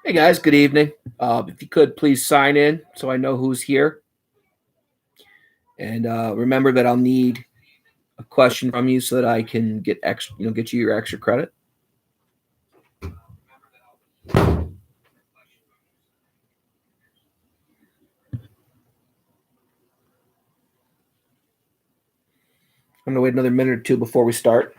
Hey guys, good evening. If you could please sign in so I know who's here. And remember that I'll need a question from you so that I can get extra, get you your extra credit. I'm gonna wait another minute or two before we start.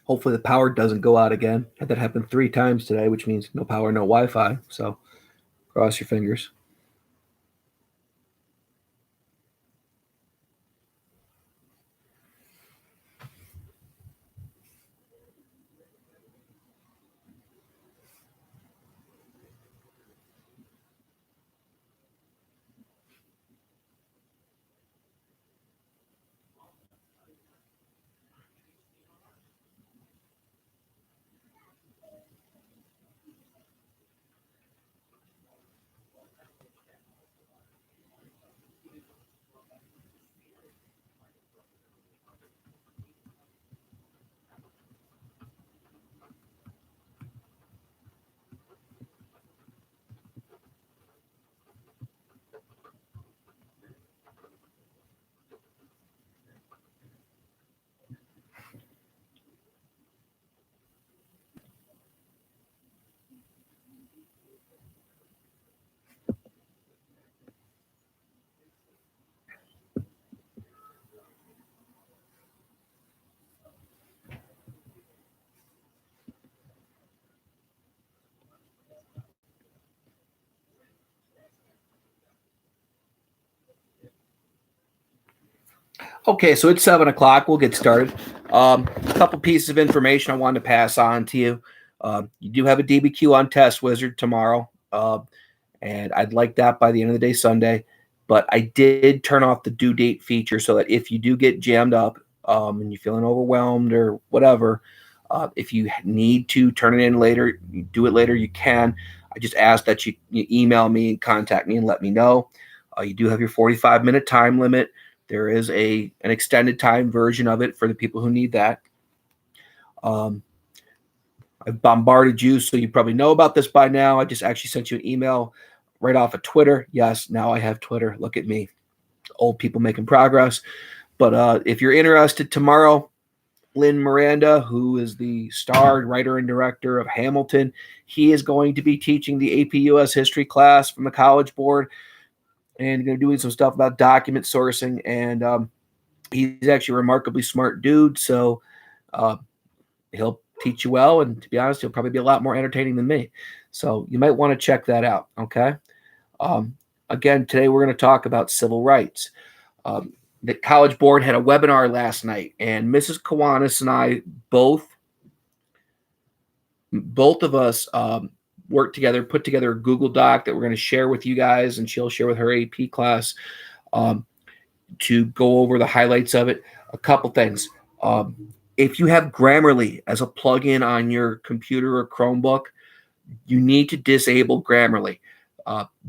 Hopefully the power doesn't go out again. Had that happen 3 times today, which means no power, no Wi-Fi. So cross your fingers. Okay, so it's 7 o'clock. We'll get started. A couple pieces of information I wanted to pass on to you. You do have a DBQ on Test Wizard tomorrow. And I'd like that by the end of the day Sunday. But I did turn off the due date feature so that if you do get jammed up and you're feeling overwhelmed or whatever, if you need to turn it in later, you do it later, you can. I just ask that you email me and contact me and let me know. You do have your 45-minute time limit. There is an extended time version of it for the people who need that. I've bombarded you, so you probably know about this by now. I just actually sent you an email right off of Twitter. Yes, now I have Twitter. Look at me. Old people making progress. But if you're interested, tomorrow, Lynn Miranda, who is the star writer and director of Hamilton, he is going to be teaching the APUS history class from the College Board and going to be doing some stuff about document sourcing. And he's actually a remarkably smart dude, so he'll teach you well. And to be honest, he'll probably be a lot more entertaining than me. So you might want to check that out, okay? Again, today we're going to talk about civil rights. The College Board had a webinar last night, and Mrs. Kiwanis and I both of us worked together, put together a Google Doc that we're going to share with you guys, and she'll share with her AP class to go over the highlights of it. A couple things. If you have Grammarly as a plugin on your computer or Chromebook, you need to disable Grammarly.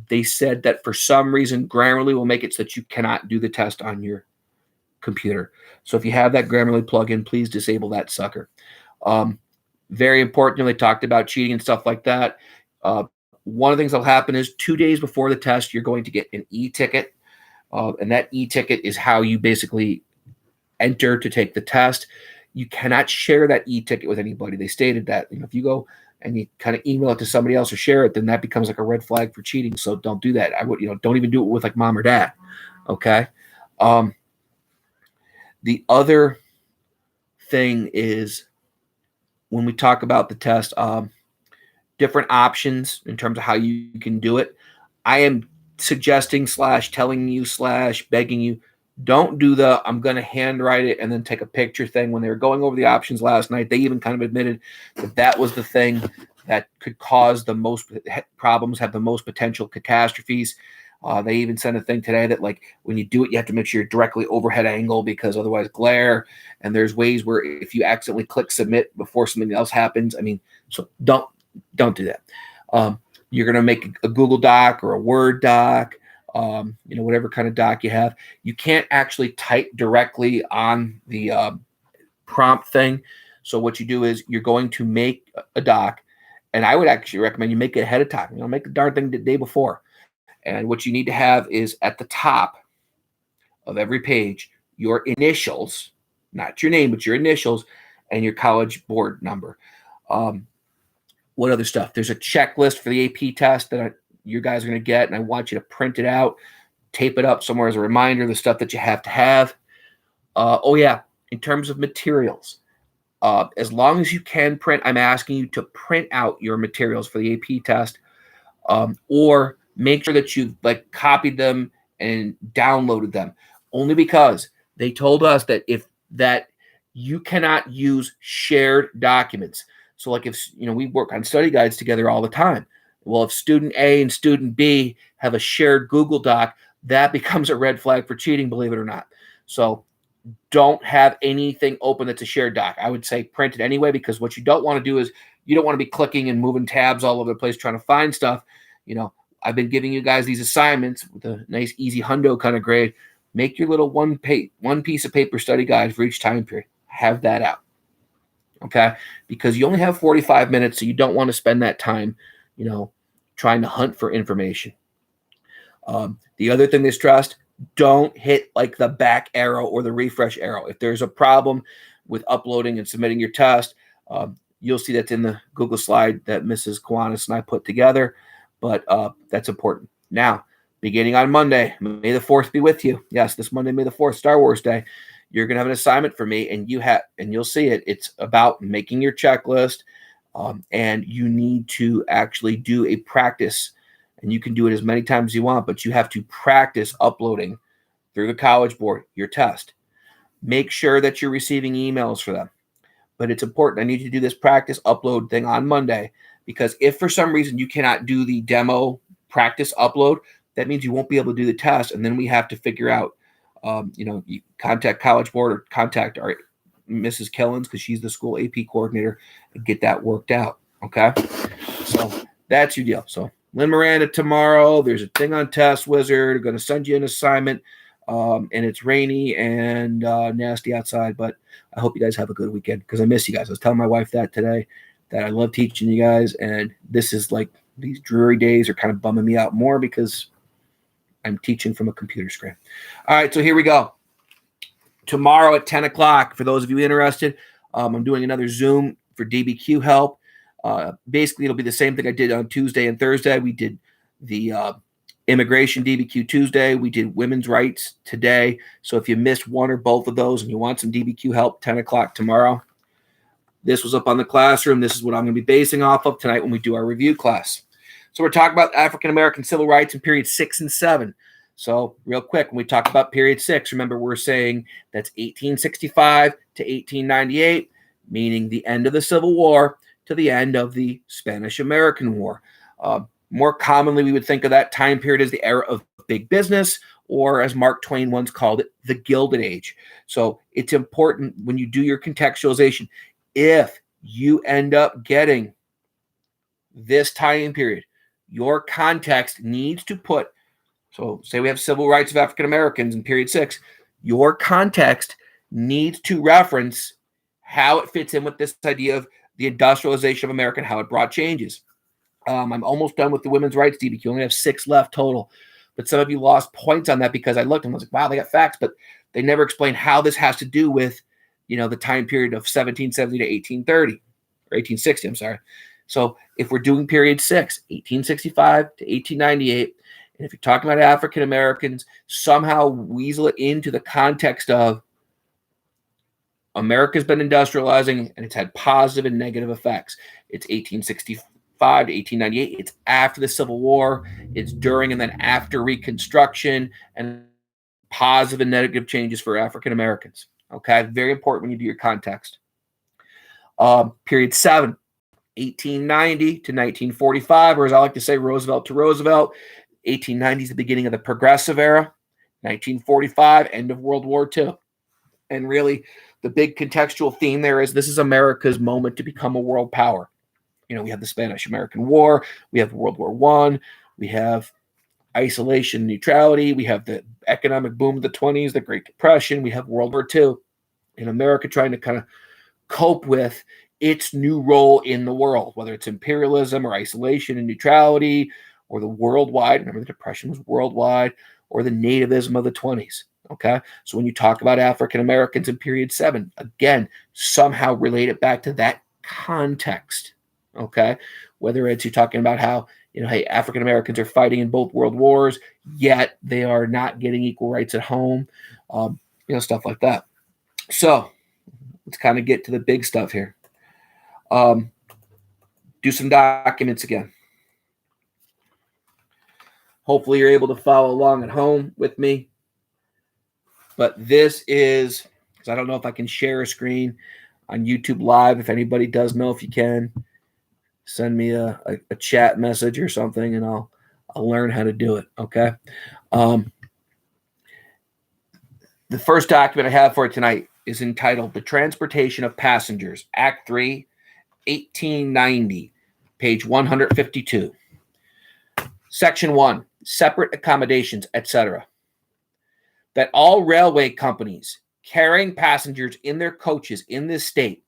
They said that for some reason, Grammarly will make it so that you cannot do the test on your computer. So if you have that Grammarly plugin, please disable that sucker. Very important, they talked about cheating and stuff like that. One of the things that'll happen is 2 days before the test, you're going to get an e-ticket. And that e-ticket is how you basically enter to take the test. You cannot share that e-ticket with anybody. They stated that if you go and you kind of email it to somebody else or share it, then that becomes like a red flag for cheating. So don't do that. I would, don't even do it with like mom or dad. Okay. The other thing is when we talk about the test, different options in terms of how you can do it. I am suggesting / telling you / begging you, don't do the I'm going to handwrite it and then take a picture thing. When they were going over the options last night, they even kind of admitted that that was the thing that could cause the most problems, have the most potential catastrophes. They even sent a thing today that like when you do it, you have to make sure you're directly overhead angle because otherwise glare. And there's ways where if you accidentally click submit before something else happens, I mean, so don't do that. You're going to make a Google Doc or a Word doc, whatever kind of doc you have. You can't actually type directly on the prompt thing. So what you do is you're going to make a doc, and I would actually recommend you make it ahead of time. Make the darn thing the day before. And what you need to have is at the top of every page, your initials, not your name, but your initials and your college board number. What other stuff? There's a checklist for the AP test that you guys are going to get, and I want you to print it out, tape it up somewhere as a reminder of the stuff that you have to have. In terms of materials, as long as you can print, I'm asking you to print out your materials for the AP test, or make sure that you've copied them and downloaded them, only because they told us that you cannot use shared documents. So if we work on study guides together all the time. Well, if student A and student B have a shared Google Doc, that becomes a red flag for cheating, believe it or not. So don't have anything open that's a shared doc. I would say print it anyway, because what you don't want to do is you don't want to be clicking and moving tabs all over the place trying to find stuff. I've been giving you guys these assignments with a nice, easy hundo kind of grade. Make your little one piece of paper study guide for each time period. Have that out, okay? Because you only have 45 minutes, so you don't want to spend that time, trying to hunt for information. The other thing they stressed, don't hit the back arrow or the refresh arrow. If there's a problem with uploading and submitting your test, you'll see that's in the Google slide that Mrs. Kiwanis and I put together. But that's important. Now, beginning on Monday, May the 4th be with you. Yes, this Monday, May the 4th, Star Wars Day. You're going to have an assignment for me, and you'll see it. It's about making your checklist, and you need to actually do a practice. And you can do it as many times as you want, but you have to practice uploading through the College Board your test. Make sure that you're receiving emails for them. But it's important. I need you to do this practice upload thing on Monday, because if for some reason you cannot do the demo practice upload, that means you won't be able to do the test. And then we have to figure out, you contact College Board or contact our Mrs. Killens, because she's the school AP coordinator, and get that worked out. Okay. So that's your deal. So Lynn Miranda tomorrow, there's a thing on Test Wizard. I'm going to send you an assignment, and it's rainy and nasty outside, but I hope you guys have a good weekend, because I miss you guys. I was telling my wife that today, that I love teaching you guys, and this is these dreary days are kind of bumming me out more because I'm teaching from a computer screen. All right, so here we go. Tomorrow at 10 o'clock, for those of you interested, I'm doing another Zoom for DBQ help. Basically, it'll be the same thing I did on Tuesday and Thursday. We did the immigration DBQ Tuesday. We did women's rights today. So if you missed one or both of those and you want some DBQ help, 10 o'clock tomorrow. This was up on the classroom. This is what I'm going to be basing off of tonight when we do our review class. So we're talking about African-American civil rights in period 6 and 7. So real quick, when we talk about period 6, remember we're saying that's 1865 to 1898, meaning the end of the Civil War to the end of the Spanish-American War. More commonly, we would think of that time period as the era of big business, or as Mark Twain once called it, the Gilded Age. So it's important when you do your contextualization, if you end up getting this time period, your context needs to put, so say we have civil rights of African Americans in period 6, your context needs to reference how it fits in with this idea of the industrialization of America and how it brought changes. I'm almost done with the women's rights DBQ. I only have 6 left total. But some of you lost points on that because I looked and was like, wow, they got facts, but they never explained how this has to do with, the time period of 1770 to 1830 or 1860, I'm sorry. So if we're doing period 6, 1865 to 1898, and if you're talking about African Americans, somehow weasel it into the context of America's been industrializing and it's had positive and negative effects. It's 1865 to 1898. It's after the Civil War. It's during and then after Reconstruction, and positive and negative changes for African Americans. Okay, very important when you do your context. Period 7, 1890 to 1945, or as I like to say, Roosevelt to Roosevelt. 1890 is the beginning of the Progressive Era. 1945, end of World War II. And really, the big contextual theme there is this is America's moment to become a world power. We have the Spanish-American War. We have World War I. We have isolation, neutrality. We have the economic boom of the 20s, the Great Depression. We have World War II. And America trying to kind of cope with its new role in the world, whether it's imperialism or isolation and neutrality or the worldwide. Remember, the Depression was worldwide, or the nativism of the 20s. Okay. So when you talk about African Americans in period 7, again, somehow relate it back to that context. Okay. Whether it's you're talking about how, hey, African Americans are fighting in both world wars, yet they are not getting equal rights at home, stuff like that. So let's kind of get to the big stuff here. Do some documents again. Hopefully you're able to follow along at home with me. But this is, because I don't know if I can share a screen on YouTube Live. If anybody does know, if you can, send me a chat message or something, and I'll learn how to do it, okay? The first document I have for tonight is entitled The Transportation of Passengers, Act 3, 1890, page 152. Section 1, separate accommodations, etc. That all railway companies carrying passengers in their coaches in this state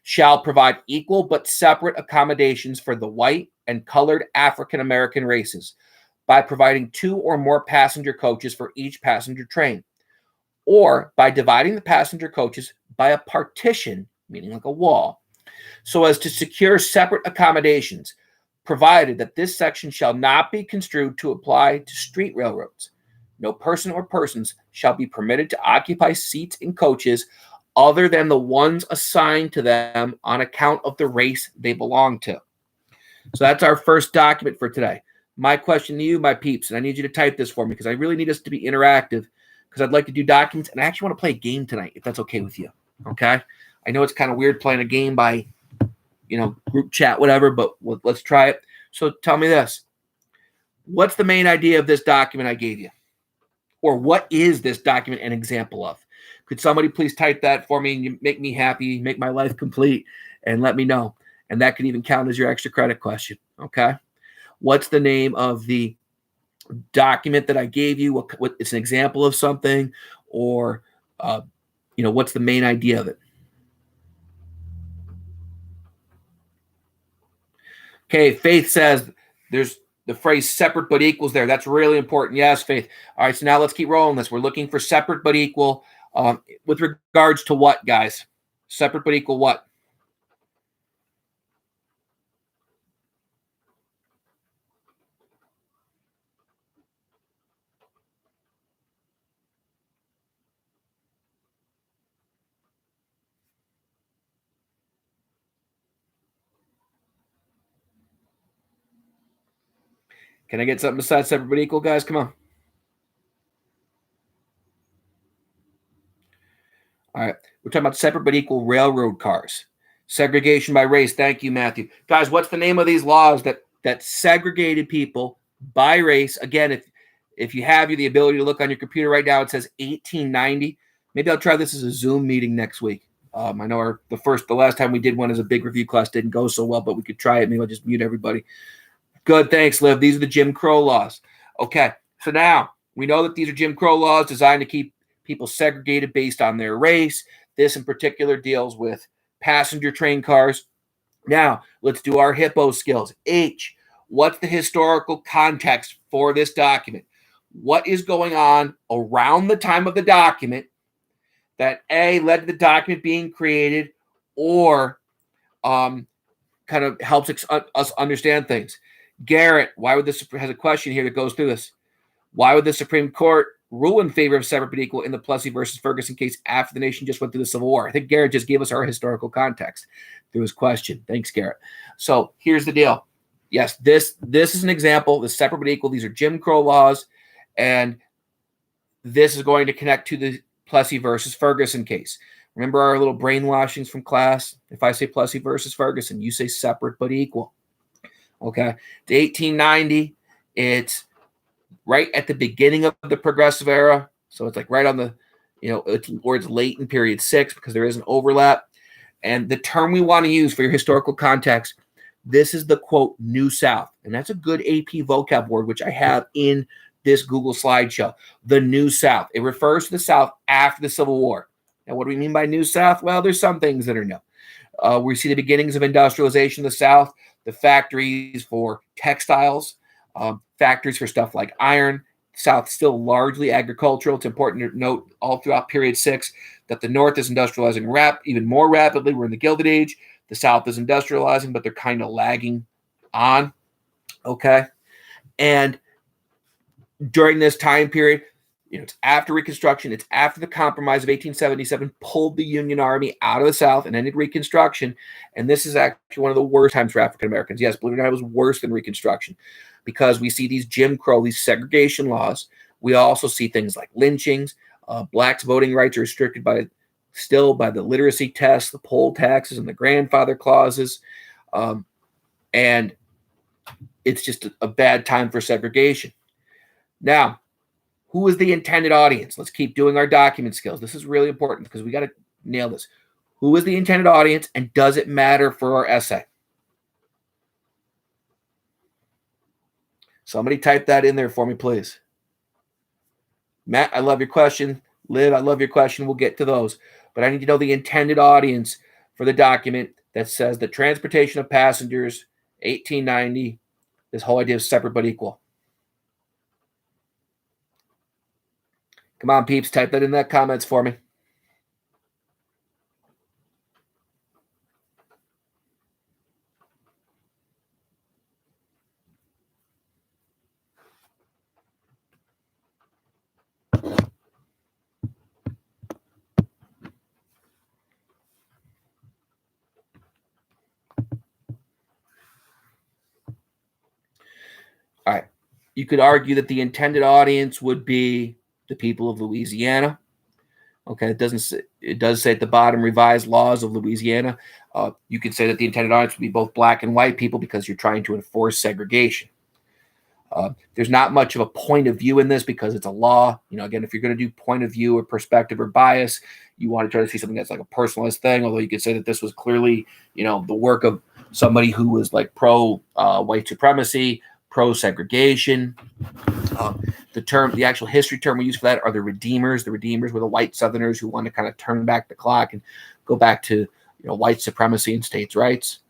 shall provide equal but separate accommodations for the white and colored African American races by providing 2 or more passenger coaches for each passenger train, or by dividing the passenger coaches by a partition, meaning like a wall, so as to secure separate accommodations, provided that this section shall not be construed to apply to street railroads. No person or persons shall be permitted to occupy seats in coaches other than the ones assigned to them on account of the race they belong to. So that's our first document for today. My question to you, my peeps, and I need you to type this for me because I really need us to be interactive, because I'd like to do documents, and I actually want to play a game tonight, if that's okay with you. Okay? I know it's kind of weird playing a game by, group chat, whatever, but let's try it. So tell me this. What's the main idea of this document I gave you? Or what is this document an example of? Could somebody please type that for me and make me happy, make my life complete, and let me know? And that can even count as your extra credit question, okay? What's the name of the document that I gave you? What it's an example of something, or, what's the main idea of it? Okay, Faith says there's the phrase separate but equals there. That's really important. Yes, Faith. All right, so now let's keep rolling this. We're looking for separate but equal with regards to what, guys? Separate but equal what? Can I get something besides separate but equal, guys? Come on. All right. We're talking about separate but equal railroad cars. Segregation by race. Thank you, Matthew. Guys, what's the name of these laws that segregated people by race? Again, if you have the ability to look on your computer right now, it says 1890. Maybe I'll try this as a Zoom meeting next week. I know the last time we did one as a big review class didn't go so well, but we could try it. Maybe I'll just mute everybody. Good, thanks, Liv. These are the Jim Crow laws. Okay, so now we know that these are Jim Crow laws designed to keep people segregated based on their race. This in particular deals with passenger train cars. Now, let's do our hippo skills. H, what's the historical context for this document? What is going on around the time of the document that A, led to the document being created, or kind of helps us understand things? Garrett, why would this has a question here that goes through this? Why would the Supreme Court rule in favor of separate but equal in the Plessy versus Ferguson case after the nation just went through the Civil War? I think Garrett just gave us our historical context through his question. Thanks, Garrett. So here's the deal. Yes, this is an example. The separate but equal. These are Jim Crow laws, and this is going to connect to the Plessy versus Ferguson case. Remember our little brainwashings from class? If I say Plessy versus Ferguson, you say separate but equal. Okay. To 1890, it's right at the beginning of the progressive era. So it's like right on the, it's late in period 6 because there is an overlap. And the term we want to use for your historical context, this is the quote, New South. And that's a good AP vocab word, which I have in this Google slideshow. The New South. It refers to the South after the Civil War. Now, what do we mean by New South? Well, there's some things that are new. We see the beginnings of industrialization in the South, the factories for textiles, factories for stuff like iron. South still largely agricultural. It's important to note all throughout period 6 that the North is industrializing even more rapidly. We're in the Gilded Age. The South is industrializing, but they're kind of lagging on. Okay. And during this time period, it's after Reconstruction. It's after the Compromise of 1877 pulled the Union Army out of the South and ended Reconstruction. And this is actually one of the worst times for African Americans. Yes, believe it or not, it was worse than Reconstruction because we see these Jim Crow, these segregation laws. We also see things like lynchings. Blacks' voting rights are restricted by the literacy test, the poll taxes, and the grandfather clauses. And it's just a bad time for segregation. Now, who is the intended audience? Let's keep doing our document skills. This is really important because we got to nail this. Who is the intended audience, and does it matter for our essay? Somebody type that in there for me, please. Matt, I love your question. Liv, I love your question. We'll get to those. But I need to know the intended audience for the document that says the transportation of passengers, 1890, this whole idea of separate but equal. Come on, peeps, type that in the comments for me. All right. You could argue that the intended audience would be the people of Louisiana. Okay, it does say at the bottom, revised laws of Louisiana. You could say that the intended audience would be both black and white people because you're trying to enforce segregation. There's not much of a point of view in this because it's a law. Again, if you're going to do point of view or perspective or bias, you want to try to see something that's like a personalized thing. Although you could say that this was clearly, the work of somebody who was like pro white supremacy, pro segregation. The actual history term we use for that are the Redeemers. The Redeemers were the white Southerners who wanted to kind of turn back the clock and go back to white supremacy and states' rights.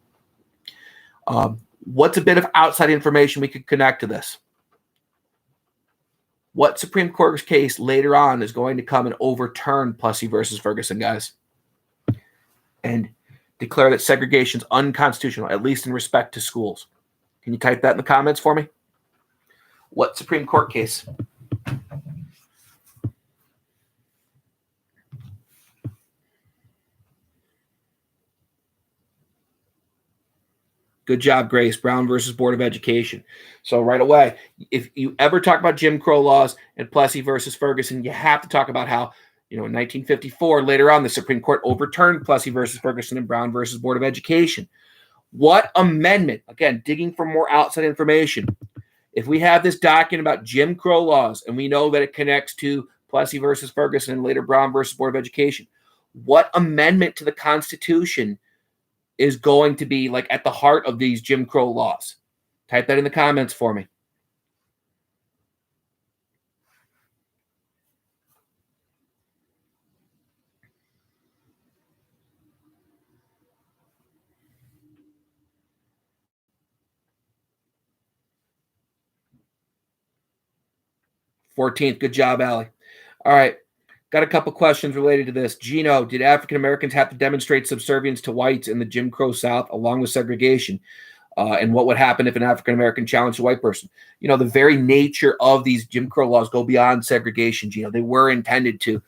What's a bit of outside information we could connect to this? What Supreme Court case later on is going to come and overturn Plessy versus Ferguson, guys, and declare that segregation is unconstitutional, at least in respect to schools? Can you type that in the comments for me? What Supreme Court case? Good job, Grace. Brown versus Board of Education. So right away, if you ever talk about Jim Crow laws and Plessy versus Ferguson, you have to talk about how, in 1954, later on, the Supreme Court overturned Plessy versus Ferguson and Brown versus Board of Education. What amendment? Again, digging for more outside information. If we have this document about Jim Crow laws and we know that it connects to Plessy versus Ferguson and later Brown versus Board of Education, what amendment to the Constitution is going to be like at the heart of these Jim Crow laws? Type that in the comments for me. Good job, Allie. All right. Got a couple questions related to this. Gino, did African Americans have to demonstrate subservience to whites in the Jim Crow South along with segregation? And what would happen if an African American challenged a white person? The very nature of these Jim Crow laws go beyond segregation, Gino. They were intended to,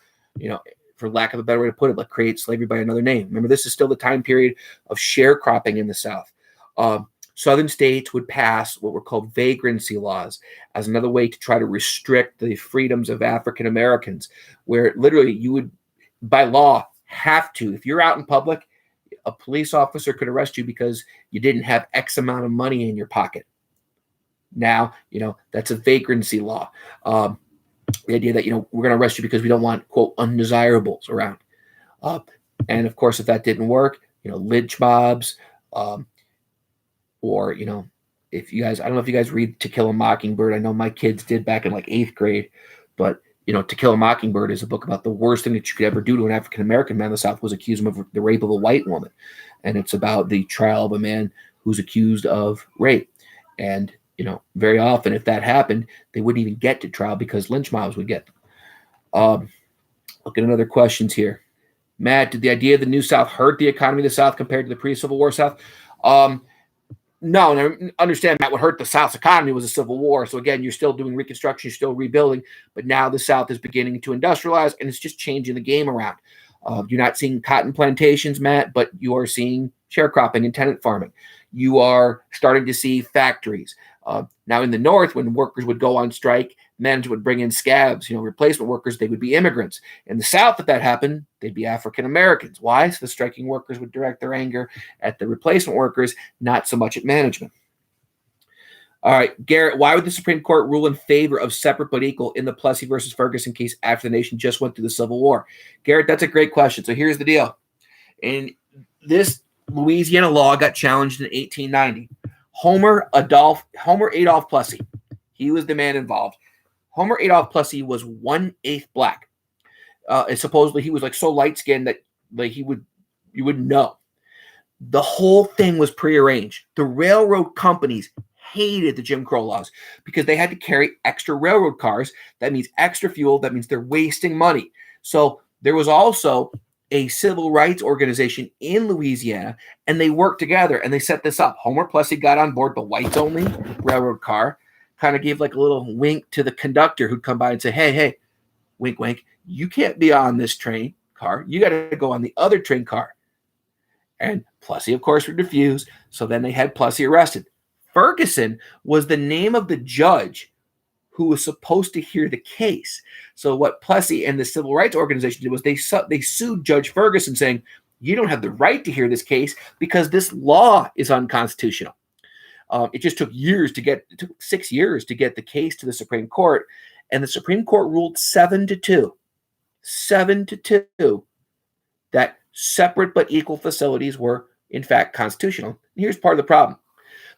for lack of a better way to put it, like create slavery by another name. Remember, this is still the time period of sharecropping in the South. Southern states would pass what were called vagrancy laws as another way to try to restrict the freedoms of African Americans, where literally you would, by law, have to, if you're out in public, a police officer could arrest you because you didn't have X amount of money in your pocket. Now, that's a vagrancy law. The idea that, we're going to arrest you because we don't want, quote, undesirables around. And of course, if that didn't work, lynch mobs, or, if you guys, I don't know if you guys read To Kill a Mockingbird. I know my kids did back in like 8th grade, but, To Kill a Mockingbird is a book about the worst thing that you could ever do to an African-American man. The South was accused of the rape of a white woman. And it's about the trial of a man who's accused of rape. And, very often if that happened, they wouldn't even get to trial because lynch mobs would get them. Look at other questions here. Matt, did the idea of the New South hurt the economy of the South compared to the pre-Civil War South? No, and understand, Matt, what hurt the South's economy was the Civil War. So again, you're still doing Reconstruction, you're still rebuilding, but now the South is beginning to industrialize, and it's just changing the game around. You're not seeing cotton plantations, Matt, but you are seeing sharecropping and tenant farming. You are starting to see factories. Now in the North, when workers would go on strike, management would bring in scabs, replacement workers. They would be immigrants. In the South, if that happened, they'd be African Americans. Why? So the striking workers would direct their anger at the replacement workers, not so much at management. All right, Garrett, why would the Supreme Court rule in favor of separate but equal in the Plessy versus Ferguson case after the nation just went through the Civil War? Garrett, that's a great question. So here's the deal. And this Louisiana law got challenged in 1890. Homer Adolph Plessy, he was the man involved. Homer Adolph Plessy was 1/8 black. And supposedly he was like so light-skinned that you wouldn't know. The whole thing was prearranged. The railroad companies hated the Jim Crow laws because they had to carry extra railroad cars. That means extra fuel. That means they're wasting money. So there was also a civil rights organization in Louisiana, and they worked together and they set this up. Homer Plessy got on board the whites only railroad car, kind of gave like a little wink to the conductor who'd come by and say, hey, wink, wink, you can't be on this train car. You got to go on the other train car. And Plessy, of course, would refuse. So then they had Plessy arrested. Ferguson was the name of the judge who was supposed to hear the case. So what Plessy and the Civil Rights Organization did was they sued Judge Ferguson saying, you don't have the right to hear this case because this law is unconstitutional. It just took 6 years to get the case to the Supreme Court. And the Supreme Court ruled 7-2 that separate but equal facilities were, in fact, constitutional. And here's part of the problem.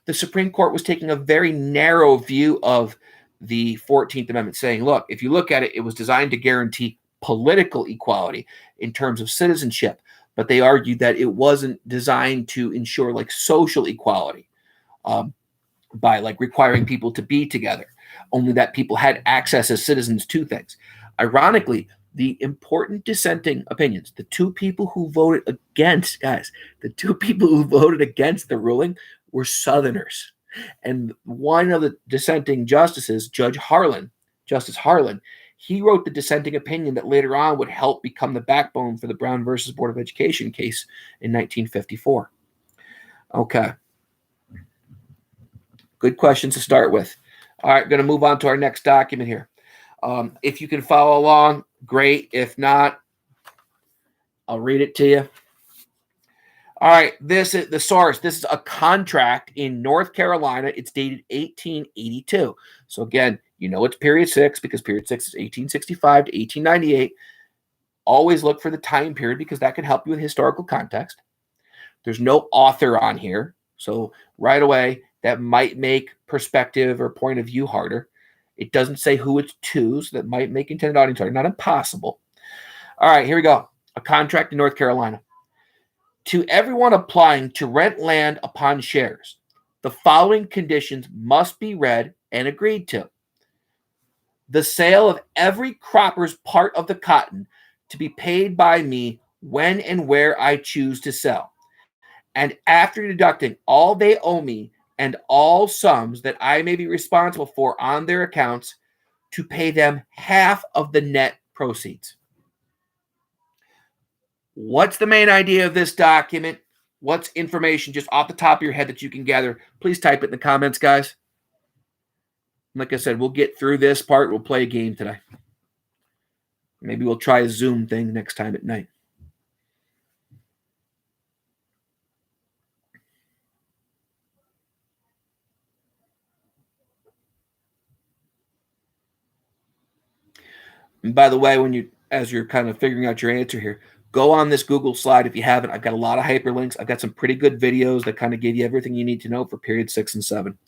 The Supreme Court was taking a very narrow view of the 14th Amendment, saying, look, if you look at it, it was designed to guarantee political equality in terms of citizenship. But they argued that it wasn't designed to ensure like social equality by like requiring people to be together, only that people had access as citizens to things. Ironically, the important dissenting opinions, the two people who voted against the ruling were Southerners. And one of the dissenting justices, Justice Harlan, he wrote the dissenting opinion that later on would help become the backbone for the Brown versus Board of Education case in 1954. Okay. Good questions to start with. All right, going to move on to our next document here. If you can follow along, great. If not, I'll read it to you. All right, this is the source. This is a contract in North Carolina. It's dated 1882. So again, it's period 6 because period 6 is 1865 to 1898. Always look for the time period because that can help you with historical context. There's no author on here. So right away, that might make perspective or point of view harder. It doesn't say who it's to, so that might make intended audience harder. Not impossible. All right, here we go. A contract in North Carolina. To everyone applying to rent land upon shares, the following conditions must be read and agreed to. The sale of every cropper's part of the cotton to be paid by me when and where I choose to sell. And after deducting all they owe me and all sums that I may be responsible for on their accounts, to pay them half of the net proceeds. What's the main idea of this document? What's information just off the top of your head that you can gather? Please type it in the comments, guys. Like I said, we'll get through this part. We'll play a game today. Maybe we'll try a Zoom thing next time at night. And by the way, as you're kind of figuring out your answer here, go on this Google slide if you haven't. I've got a lot of hyperlinks. I've got some pretty good videos that kind of give you everything you need to know for period 6 and 7.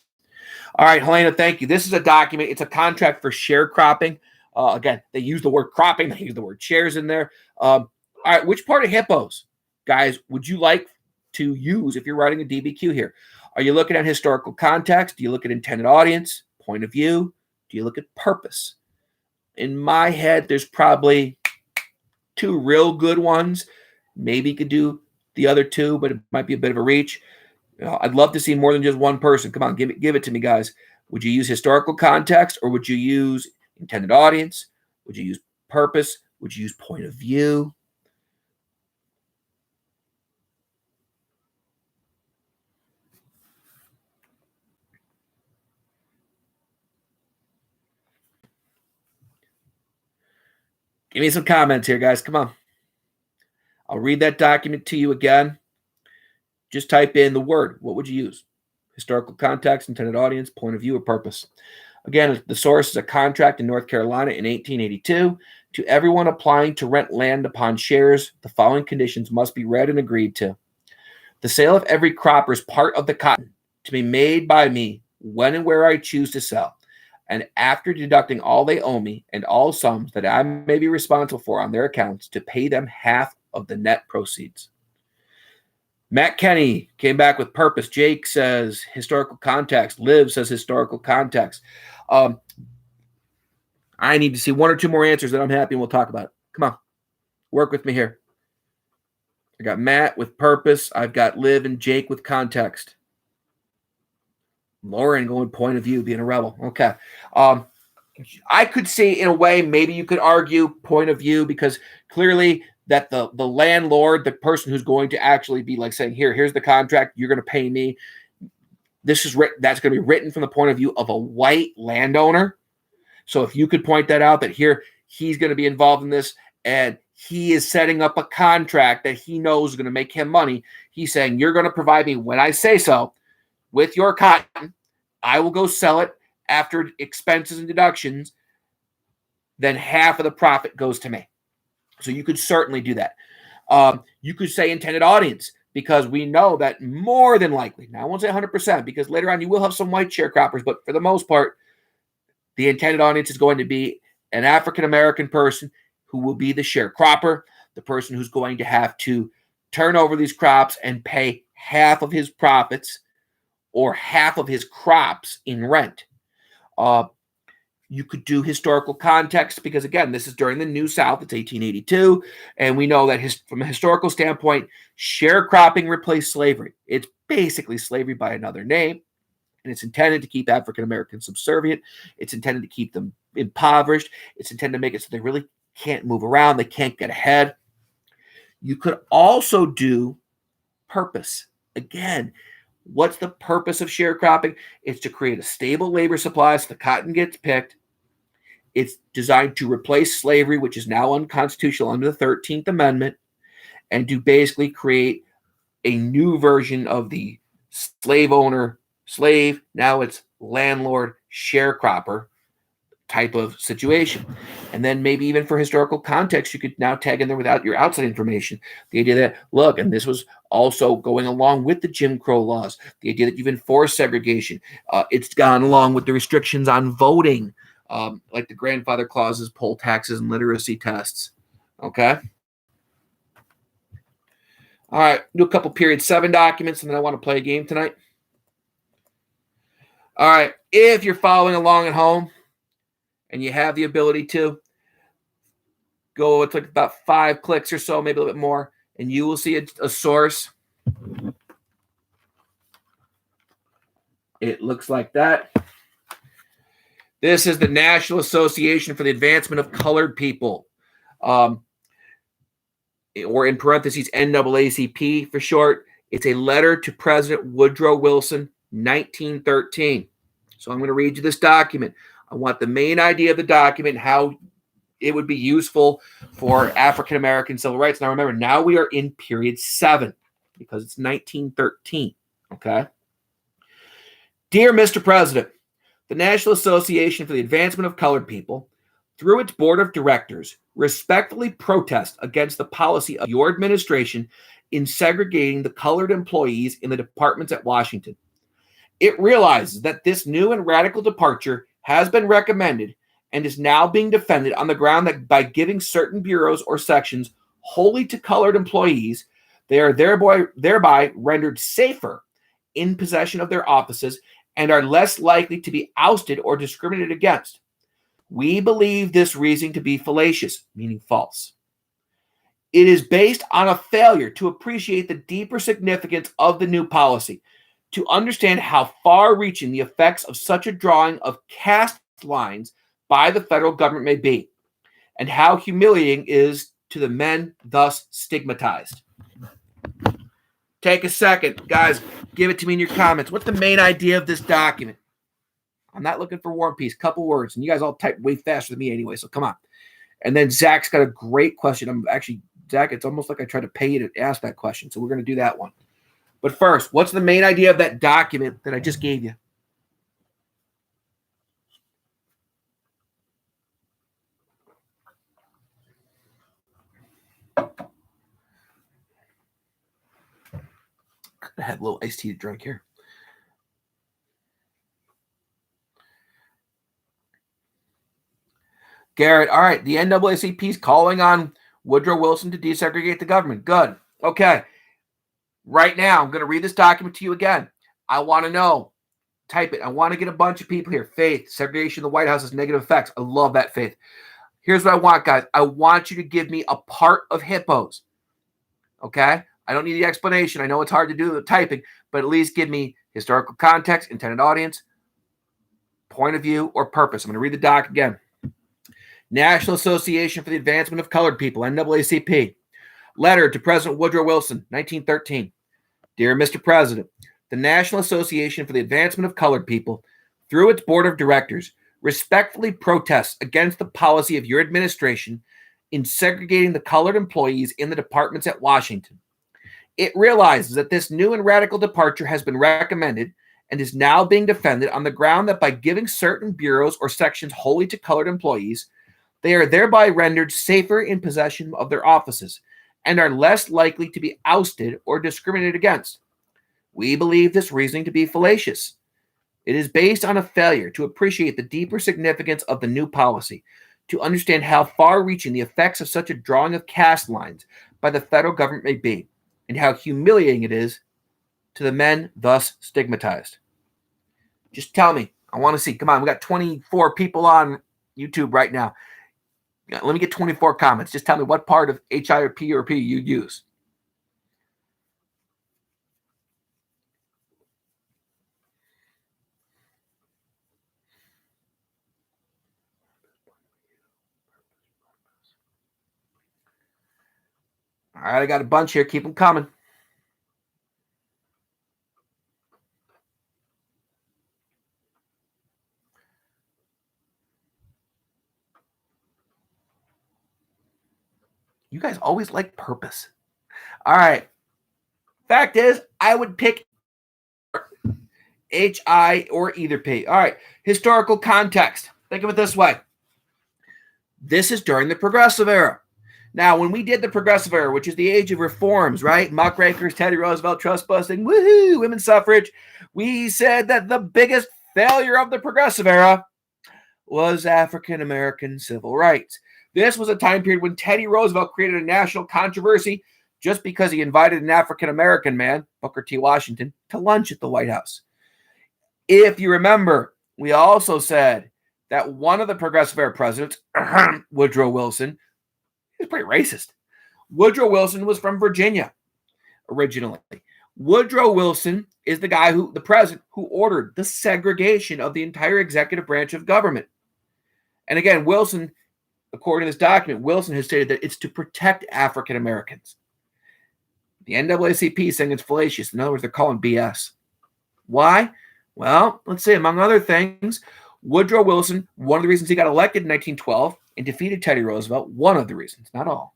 All right, Helena, thank you. This is a document. It's a contract for sharecropping. Again, they use the word cropping. They use the word shares in there. All right, which part of HIPPOs, guys, would you like to use if you're writing a DBQ here? Are you looking at historical context? Do you look at intended audience, point of view? Do you look at purpose? In my head, there's probably 2 real good ones. Maybe you could do the other 2, but it might be a bit of a reach. I'd love to see more than just one person. Come on, give it to me, guys. Would you use historical context, or would you use intended audience? Would you use purpose? Would you use point of view? Give me some comments here, guys. Come on. I'll read that document to you again. Just type in the word. What would you use? Historical context, intended audience, point of view, or purpose. Again, the source is a contract in North Carolina in 1882. To everyone applying to rent land upon shares, the following conditions must be read and agreed to. The sale of every cropper's part of the cotton to be made by me when and where I choose to sell, and after deducting all they owe me and all sums that I may be responsible for on their accounts, to pay them half of the net proceeds. Matt Kenny came back with purpose. Jake says historical context. Liv says historical context. I need to see 1 or 2 more answers that I'm happy, and we'll talk about it. Come on. Work with me here. I got Matt with purpose. I've got Liv and Jake with context. Lauren going point of view, being a rebel. Okay. I could see, in a way, maybe you could argue point of view, because clearly that the landlord, the person who's going to actually be like saying, here's the contract, you're going to pay me. That's going to be written from the point of view of a white landowner. So if you could point that out, that here he's going to be involved in this, and he is setting up a contract that he knows is going to make him money. He's saying, you're going to provide me when I say so with your cotton. I will go sell it after expenses and deductions. Then half of the profit goes to me. So you could certainly do that. You could say intended audience, because we know that more than likely, now I won't say 100%, because later on you will have some white sharecroppers, but for the most part, the intended audience is going to be an African-American person who will be the sharecropper, the person who's going to have to turn over these crops and pay half of his profits or half of his crops in rent. You could do historical context, because, again, this is during the New South. It's 1882, and we know that from a historical standpoint, sharecropping replaced slavery. It's basically slavery by another name, and it's intended to keep African Americans subservient. It's intended to keep them impoverished. It's intended to make it so they really can't move around. They can't get ahead. You could also do purpose. Again, what's the purpose of sharecropping? It's to create a stable labor supply so the cotton gets picked. It's designed to replace slavery, which is now unconstitutional under the 13th Amendment, and to basically create a new version of the slave owner, slave, now it's landlord, sharecropper type of situation. And then maybe even for historical context, you could now tag in there without your outside information. The idea that, look, and this was also going along with the Jim Crow laws, the idea that you've enforced segregation. It's gone along with the restrictions on voting, like the grandfather clauses, poll taxes, and literacy tests. Okay? All right, do a couple period 7 documents, and then I want to play a game tonight. All right, if you're following along at home and you have the ability to, go, it's like about 5 clicks or so, maybe a little bit more, and you will see a source. It looks like that. This is the National Association for the Advancement of Colored People, or in parentheses, NAACP for short. It's a letter to President Woodrow Wilson, 1913. So I'm going to read you this document. I want the main idea of the document, how it would be useful for African-American civil rights. Now remember, now we are in period 7 because it's 1913, okay? Dear Mr. President, the National Association for the Advancement of Colored People, through its board of directors, respectfully protest against the policy of your administration in segregating the colored employees in the departments at Washington. It realizes that this new and radical departure has been recommended and is now being defended on the ground that by giving certain bureaus or sections wholly to colored employees, they are thereby rendered safer in possession of their offices and are less likely to be ousted or discriminated against. We believe this reasoning to be fallacious, meaning false. It is based on a failure to appreciate the deeper significance of the new policy, to understand how far-reaching the effects of such a drawing of caste lines by the federal government may be, and how humiliating it is to the men thus stigmatized. Take a second, guys. Give it to me in your comments. What's the main idea of this document? I'm not looking for War and Peace. Couple words. And you guys all type way faster than me anyway, so come on. And then Zach's got a great question. Zach, it's almost like I tried to pay you to ask that question, so we're going to do that one. But first, what's the main idea of that document that I just gave you? I had a little iced tea to drink here. Garrett, all right, the NAACP is calling on Woodrow Wilson to desegregate the government. Good. Okay. Right now, I'm going to read this document to you again. I want to know. Type it. I want to get a bunch of people here. Faith, segregation of the White House has negative effects. I love that, Faith. Here's what I want, guys. I want you to give me a part of hippos. Okay? I don't need the explanation. I know it's hard to do the typing, but at least give me historical context, intended audience, point of view, or purpose. I'm going to read the doc again. National Association for the Advancement of Colored People, NAACP. Letter to President Woodrow Wilson, 1913. Dear Mr. President, the National Association for the Advancement of Colored People, through its board of directors, respectfully protests against the policy of your administration in segregating the colored employees in the departments at Washington. It realizes that this new and radical departure has been recommended and is now being defended on the ground that by giving certain bureaus or sections wholly to colored employees, they are thereby rendered safer in possession of their offices and are less likely to be ousted or discriminated against. We believe this reasoning to be fallacious. It is based on a failure to appreciate the deeper significance of the new policy, to understand how far-reaching the effects of such a drawing of caste lines by the federal government may be, and how humiliating it is to the men thus stigmatized. Just tell me. I want to see. Come on, we got 24 people on YouTube right now. Let me get 24 comments. Just tell me what part of HI or P you use. All right, I got a bunch here. Keep them coming. You guys always like purpose. All right. Fact is, I would pick HI or either P. All right. Historical context. Think of it this way. This is during the Progressive Era. Now, when we did the Progressive Era, which is the age of reforms, right? Muckrakers, Teddy Roosevelt, trust busting, woohoo, women's suffrage. We said that the biggest failure of the Progressive Era was African-American civil rights. This was a time period when Teddy Roosevelt created a national controversy just because he invited an African-American man, Booker T. Washington, to lunch at the White House. If you remember, we also said that one of the Progressive Era presidents, Woodrow Wilson, is pretty racist. Woodrow Wilson was from Virginia originally. Woodrow Wilson is the president who ordered the segregation of the entire executive branch of government. And again, Wilson, according to this document, Wilson has stated that it's to protect African Americans. The NAACP is saying it's fallacious. In other words, they're calling BS. Why? Well, let's say, among other things, Woodrow Wilson, one of the reasons he got elected in 1912 and defeated Teddy Roosevelt, one of the reasons, not all,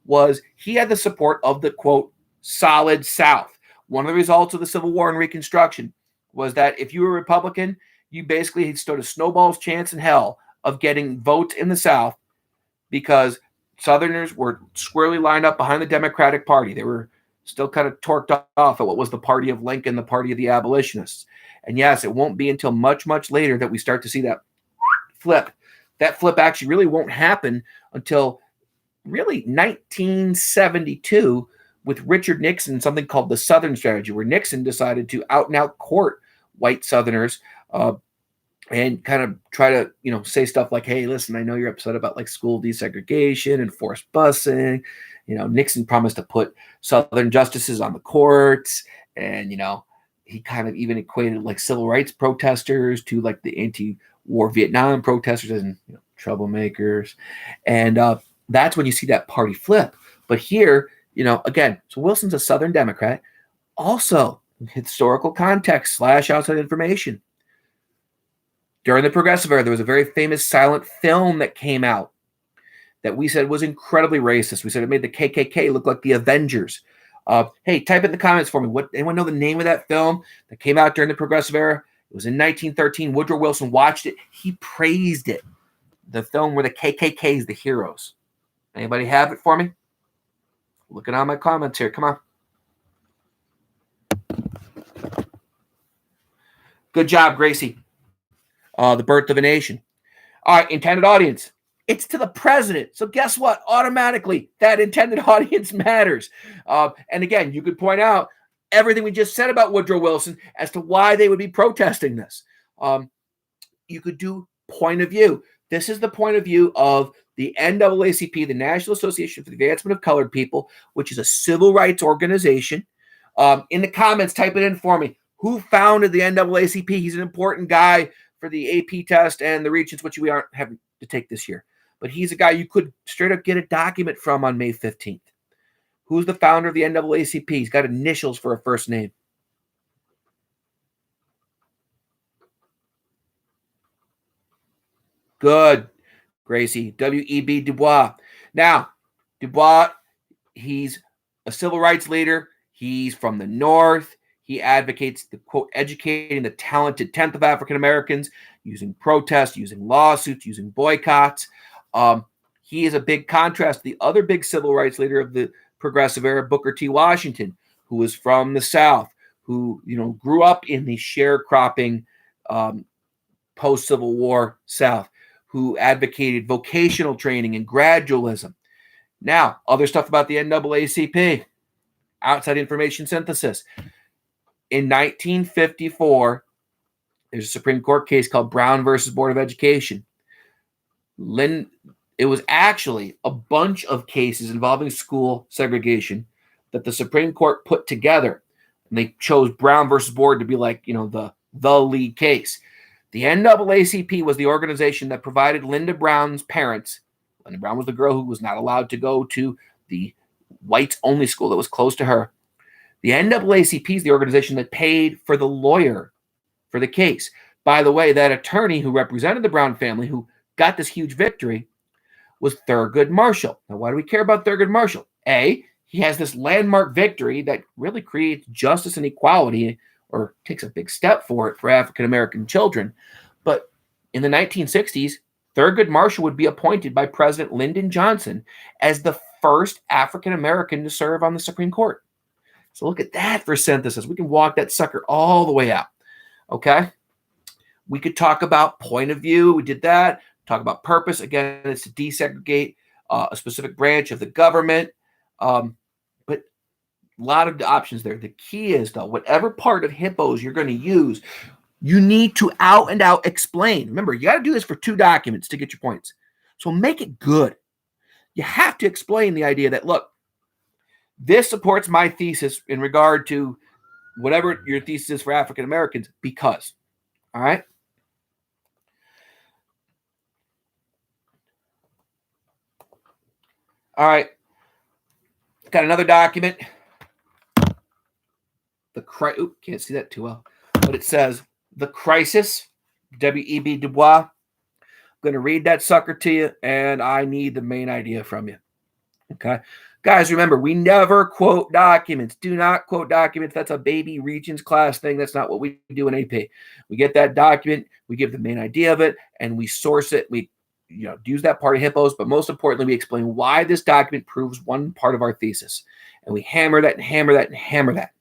was he had the support of the, quote, solid South. One of the results of the Civil War and Reconstruction was that if you were a Republican, you basically stood a snowball's chance in hell of getting votes in the South because Southerners were squarely lined up behind the Democratic Party. They were still kind of torqued off at what was the party of Lincoln, the party of the abolitionists. And yes, it won't be until much, much later that we start to see that flip. That flip actually really won't happen until really 1972 with Richard Nixon, something called the Southern Strategy, where Nixon decided to out and out court white Southerners and kind of try to, say stuff like, hey, listen, I know you're upset about like school desegregation and forced busing. Nixon promised to put Southern justices on the courts. And, he kind of even equated like civil rights protesters to like the anti-war Vietnam protesters and troublemakers. And that's when you see that party flip. But here, again, so Wilson's a Southern Democrat. Also, historical context / outside information. During the Progressive Era, there was a very famous silent film that came out that we said was incredibly racist. We said it made the KKK look like the Avengers. Hey, type in the comments for me. Anyone know the name of that film that came out during the Progressive Era? It was in 1913. Woodrow Wilson watched it. He praised it. The film where the KKK is the heroes. Anybody have it for me? Looking on my comments here. Come on. Good job, Gracie. The Birth of a Nation. All right, intended audience. It's to the president. So guess what? Automatically, that intended audience matters. And again, you could point out everything we just said about Woodrow Wilson as to why they would be protesting this. You could do point of view. This is the point of view of the NAACP, the National Association for the Advancement of Colored People, which is a civil rights organization. In the comments, type it in for me. Who founded the NAACP? He's an important guy for the AP test and the Regents, which we aren't having to take this year. But he's a guy you could straight up get a document from on May 15th. Who's the founder of the NAACP? He's got initials for a first name. Good, Gracie. W.E.B. Du Bois. Now, Du Bois, he's a civil rights leader. He's from the North. He advocates the, quote, educating the talented tenth of African Americans using protests, using lawsuits, using boycotts. He is a big contrast to the other big civil rights leader of the Progressive Era, Booker T. Washington, who was from the South, who grew up in the sharecropping post-Civil War South, who advocated vocational training and gradualism. Now, other stuff about the NAACP, outside information synthesis. In 1954, there's a Supreme Court case called Brown versus Board of Education. It was actually a bunch of cases involving school segregation that the Supreme Court put together. And they chose Brown versus Board to be like, the lead case. The NAACP was the organization that provided Linda Brown's parents. Linda Brown was the girl who was not allowed to go to the whites-only school that was close to her. The NAACP is the organization that paid for the lawyer for the case. By the way, that attorney who represented the Brown family, who got this huge victory, was Thurgood Marshall. Now, why do we care about Thurgood Marshall? A, he has this landmark victory that really creates justice and equality, or takes a big step for it for African-American children. But in the 1960s, Thurgood Marshall would be appointed by President Lyndon Johnson as the first African-American to serve on the Supreme Court. So look at that for synthesis. We can walk that sucker all the way out. Okay? We could talk about point of view. We did that. Talk about purpose. Again, it's to desegregate a specific branch of the government. But a lot of options there. The key is, though, whatever part of HIPPOs you're going to use, you need to out and out explain. Remember, you got to do this for 2 documents to get your points. So make it good. You have to explain the idea that, look, this supports my thesis in regard to whatever your thesis is for African Americans because. All right? All right. Got another document. Can't see that too well. But it says, The Crisis, W.E.B. Du Bois. I'm going to read that sucker to you, and I need the main idea from you. Okay? Guys, remember, we never quote documents. Do not quote documents. That's a baby Regents class thing. That's not what we do in AP. We get that document, we give the main idea of it, and we source it. We use that part of hippos, but most importantly, we explain why this document proves one part of our thesis. And we hammer that and hammer that and hammer that.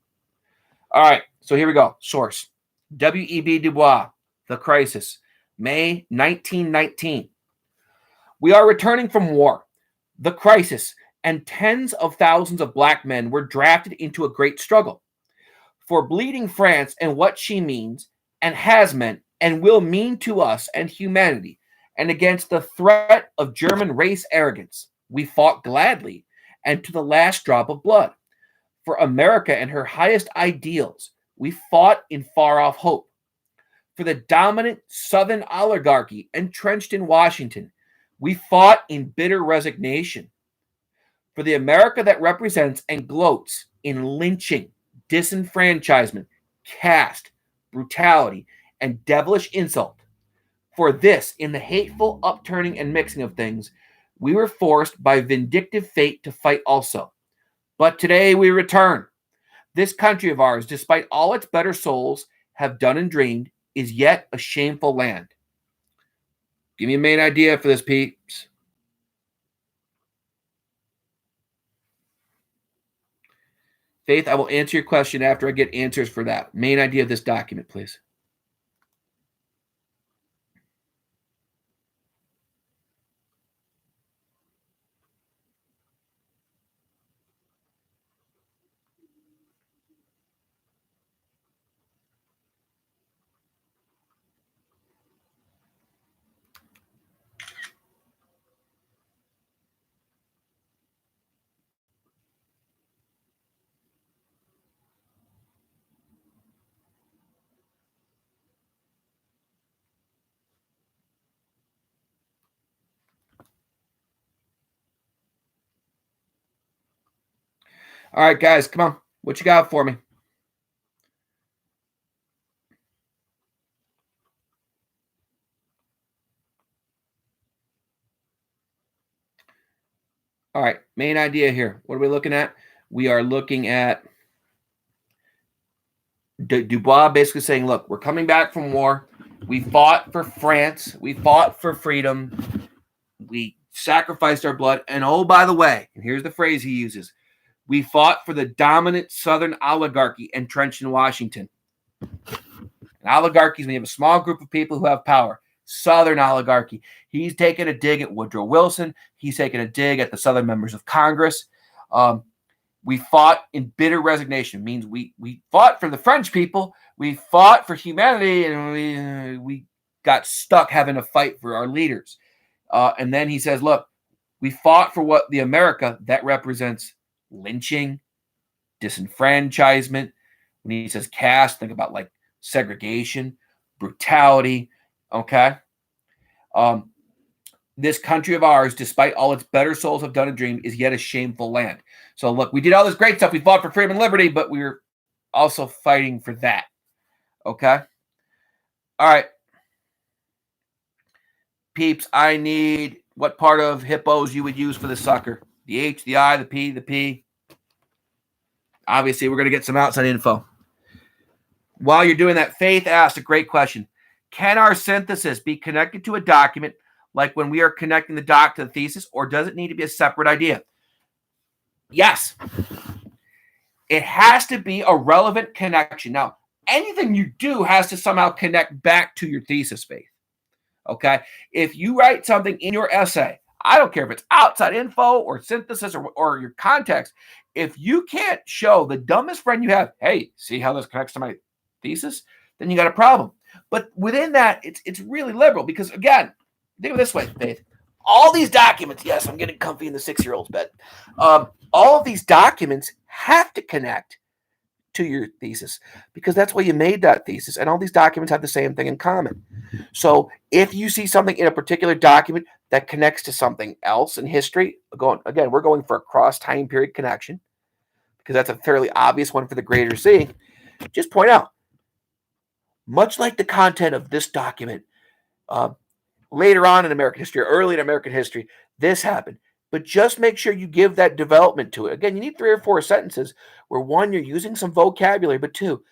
All right, so here we go. Source: W.E.B. Du Bois, The Crisis, May 1919. We are returning from war, the crisis, and tens of thousands of black men were drafted into a great struggle for bleeding France and what she means and has meant and will mean to us and humanity, and against the threat of German race arrogance. We fought gladly and to the last drop of blood. For America and her highest ideals, we fought in far-off hope. For the dominant Southern oligarchy entrenched in Washington, we fought in bitter resignation. For the America that represents and gloats in lynching, disenfranchisement, caste, brutality, and devilish insult. For this, in the hateful upturning and mixing of things, we were forced by vindictive fate to fight also. But today we return. This country of ours, despite all its better souls have done and dreamed, is yet a shameful land. Give me a main idea for this, peeps. Faith, I will answer your question after I get answers for that. Main idea of this document, please. All right, guys, come on. What you got for me? All right, main idea here. What are we looking at? We are looking at Du Bois basically saying, look, we're coming back from war. We fought for France. We fought for freedom. We sacrificed our blood. And oh, by the way, and here's the phrase he uses, we fought for the dominant Southern oligarchy entrenched in Washington. An oligarchy is when you have a small group of people who have power. Southern oligarchy. He's taking a dig at Woodrow Wilson. He's taking a dig at the Southern members of Congress. We fought in bitter resignation. Means we fought for the French people. We fought for humanity, and we got stuck having to fight for our leaders. And then he says, look, we fought for what the America that represents lynching, disenfranchisement. When he says caste, think about like segregation, brutality. Okay. This country of ours, despite all its better souls have done and dreamed, is yet a shameful land. So look, we did all this great stuff. We fought for freedom and liberty, but we were also fighting for that. Okay. All right. Peeps, I need what part of hippos you would use for the sucker. The H, the I, the P. Obviously, we're going to get some outside info. While you're doing that, Faith asked a great question. Can our synthesis be connected to a document like when we are connecting the doc to the thesis, or does it need to be a separate idea? Yes. It has to be a relevant connection. Now, anything you do has to somehow connect back to your thesis, Faith. Okay? If you write something in your essay, I don't care if it's outside info or synthesis or your context, if you can't show the dumbest friend you have, hey, see how this connects to my thesis, then you got a problem. But within that, it's really liberal because, again, think of it this way, Faith. All these documents, yes, I'm getting comfy in the 6-year-old's bed. All of these documents have to connect to your thesis because that's why you made that thesis. And all these documents have the same thing in common. So if you see something in a particular document that connects to something else in history, we're going for a cross time period connection because that's a fairly obvious one for the greater seeing. Just point out, much like the content of this document, later on in American history, or early in American history, this happened. But just make sure you give that development to it. Again, you need 3 or 4 sentences where, 1, you're using some vocabulary, but 2,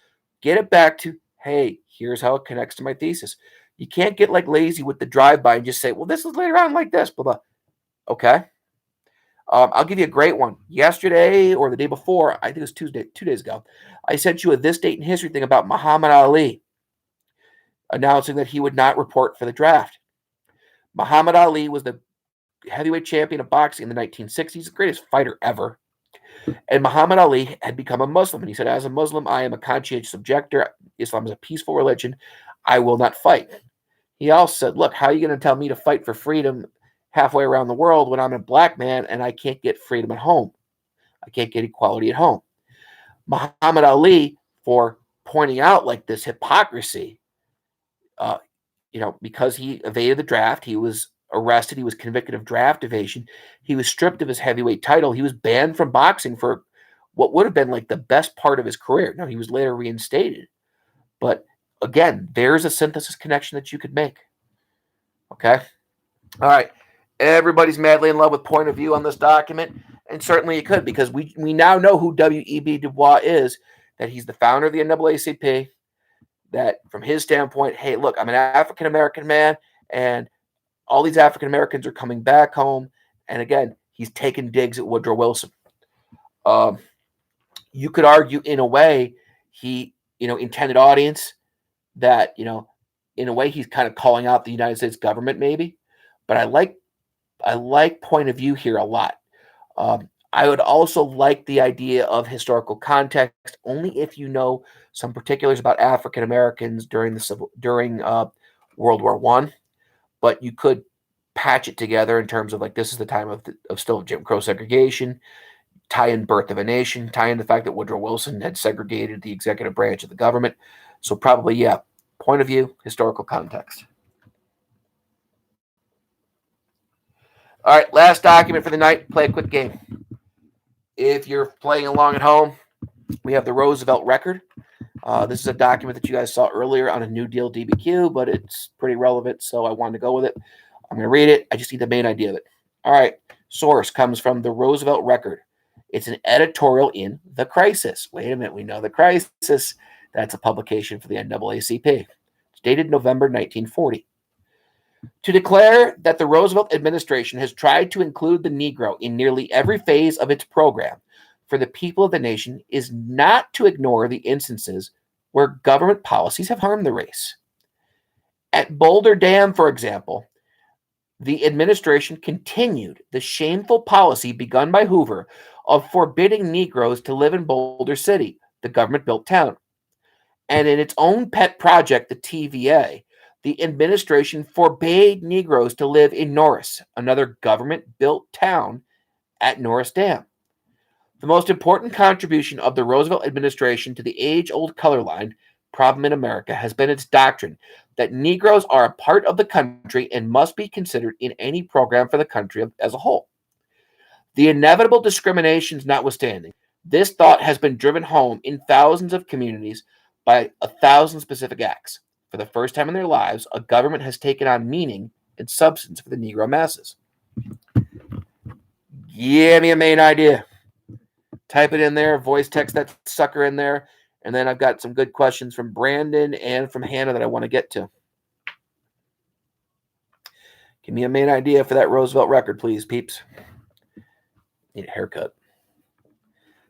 get it back to, hey, here's how it connects to my thesis. You can't get like lazy with the drive-by and just say, well, this was later on like this, blah, blah. Okay. I'll give you a great one. Yesterday or the day before, I think it was Tuesday, 2 days ago, I sent you a this date in history thing about Muhammad Ali announcing that he would not report for the draft. Muhammad Ali was the heavyweight champion of boxing in the 1960s, the greatest fighter ever. And Muhammad Ali had become a Muslim. And he said, as a Muslim, I am a conscientious objector. Islam is a peaceful religion. I will not fight. He also said, look, how are you going to tell me to fight for freedom halfway around the world when I'm a black man and I can't get freedom at home? I can't get equality at home. Muhammad Ali, for pointing out like this hypocrisy, because he evaded the draft, he was arrested, he was convicted of draft evasion, he was stripped of his heavyweight title, he was banned from boxing for what would have been like the best part of his career. Now, he was later reinstated. But again, there's a synthesis connection that you could make. Okay? All right. Everybody's madly in love with point of view on this document, and certainly you could, because we now know who W.E.B. Du Bois is, that he's the founder of the NAACP, that from his standpoint, hey, look, I'm an African-American man, and all these African-Americans are coming back home, and again, he's taking digs at Woodrow Wilson. You could argue, in a way, he, intended audience, that, in a way, he's kind of calling out the United States government, maybe, but I like point of view here a lot. I would also like the idea of historical context, only if you know some particulars about African Americans during World War I. But you could patch it together in terms of like this is the time of still Jim Crow segregation, tie in Birth of a Nation, tie in the fact that Woodrow Wilson had segregated the executive branch of the government. So probably, yeah, point of view, historical context. All right, last document for the night. Play a quick game. If you're playing along at home, we have the Roosevelt Record. This is a document that you guys saw earlier on a New Deal DBQ, but it's pretty relevant, so I wanted to go with it. I'm going to read it. I just need the main idea of it. All right. Source comes from the Roosevelt Record. It's an editorial in The Crisis. Wait a minute. We know The Crisis. That's a publication for the NAACP. It's dated November 1940. To declare that the Roosevelt administration has tried to include the Negro in nearly every phase of its program for the people of the nation is not to ignore the instances where government policies have harmed the race. At Boulder Dam, for example, the administration continued the shameful policy begun by Hoover of forbidding Negroes to live in Boulder City, the government-built town. And in its own pet project, the TVA, the administration forbade Negroes to live in Norris, another government-built town at Norris Dam. The most important contribution of the Roosevelt administration to the age-old color line problem in America has been its doctrine that Negroes are a part of the country and must be considered in any program for the country as a whole. The inevitable discriminations notwithstanding, this thought has been driven home in thousands of communities by 1,000 specific acts. For the first time in their lives, a government has taken on meaning and substance for the Negro masses. Give me a main idea. Type it in there, voice text that sucker in there, and then I've got some good questions from Brandon and from Hannah that I want to get to. Give me a main idea for that Roosevelt Record, please, peeps. Need a haircut.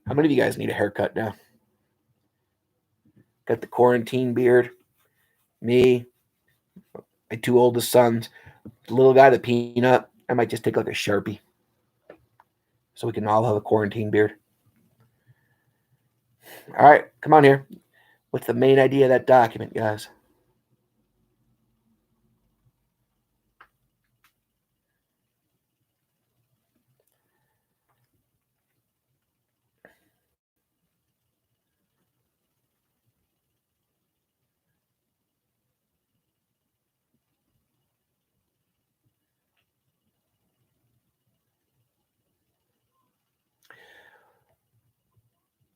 How many of you guys need a haircut now? Got the quarantine beard. Me, my two oldest sons, the little guy, the Peanut. I might just take like a Sharpie so we can all have a quarantine beard. All right, come on here. What's the main idea of that document, guys?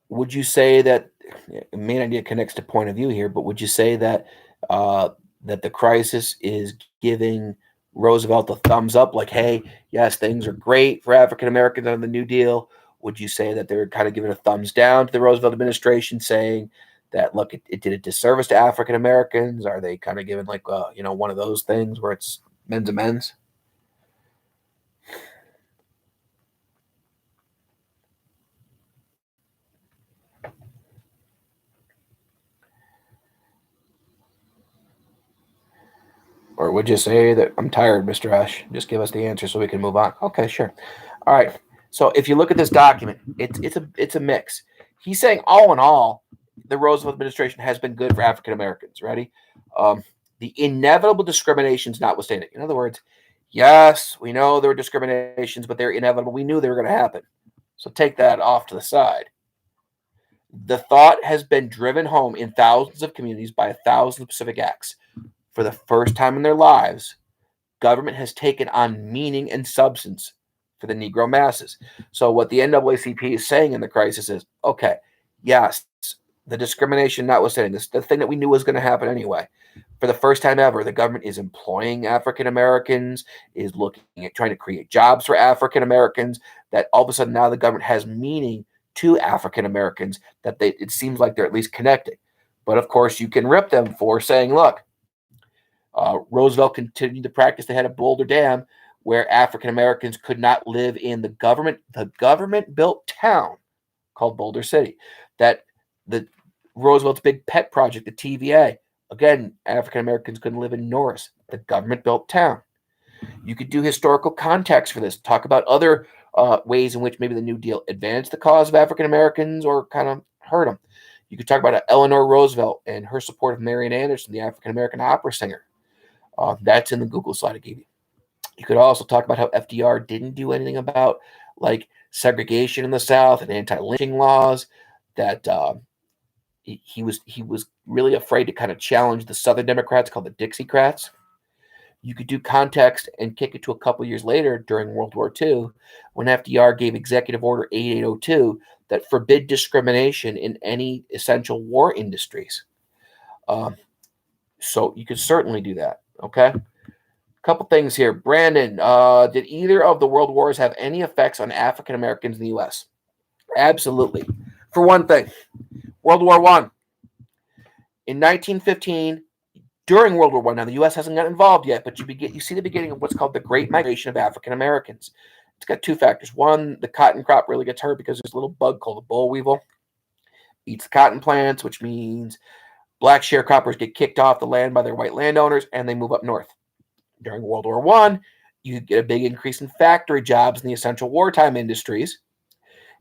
Would you say that main idea connects to point of view here, but would you say that that the crisis is giving Roosevelt a thumbs up, like, hey, yes, things are great for African Americans under the New Deal? Would you say that they're kind of giving a thumbs down to the Roosevelt administration, saying that, look, it did a disservice to African Americans? Are they kind of given like, one of those things where it's men's and men's? Or would you say that I'm tired, Mr. Ash? Just give us the answer so we can move on. Okay, sure. All right. So if you look at this document, it's a mix. He's saying all in all, the Roosevelt administration has been good for African Americans. Ready? The inevitable discriminations notwithstanding. In other words, yes, we know there were discriminations, but they're inevitable. We knew they were going to happen. So take that off to the side. The thought has been driven home in thousands of communities by 1,000 specific acts. For the first time in their lives, government has taken on meaning and substance for the Negro masses. So what the NAACP is saying in the crisis is, okay, yes, the discrimination notwithstanding, this the thing that we knew was going to happen anyway. For the first time ever, the government is employing African Americans, is looking at trying to create jobs for African Americans, that all of a sudden now the government has meaning to African Americans, that it seems like they're at least connected. But of course, you can rip them for saying, look, Roosevelt continued the practice they had at Boulder Dam, where African Americans could not live in the government built town called Boulder City. That the Roosevelt's big pet project, the TVA. Again, African Americans couldn't live in Norris, the government built town. You could do historical context for this. Talk about other ways in which maybe the New Deal advanced the cause of African Americans or kind of hurt them. You could talk about Eleanor Roosevelt and her support of Marian Anderson, the African American opera singer. That's in the Google slide I gave you. You could also talk about how FDR didn't do anything about like segregation in the South and anti-lynching laws. That he was really afraid to kind of challenge the Southern Democrats called the Dixiecrats. You could do context and kick it to a couple years later during World War II, when FDR gave Executive Order 8802 that forbid discrimination in any essential war industries. So you could certainly do that. Okay. Couple things here. Brandon, did either of the world wars have any effects on African Americans in the U.S.? Absolutely. For one thing, World War I. In 1915, during World War I, now the U.S. hasn't got involved yet, but you see the beginning of what's called the Great Migration of African Americans. It's got two factors. One, the cotton crop really gets hurt because there's a little bug called the boll weevil. Eats the cotton plants, which means black sharecroppers get kicked off the land by their white landowners, and they move up north. During World War I, you get a big increase in factory jobs in the essential wartime industries,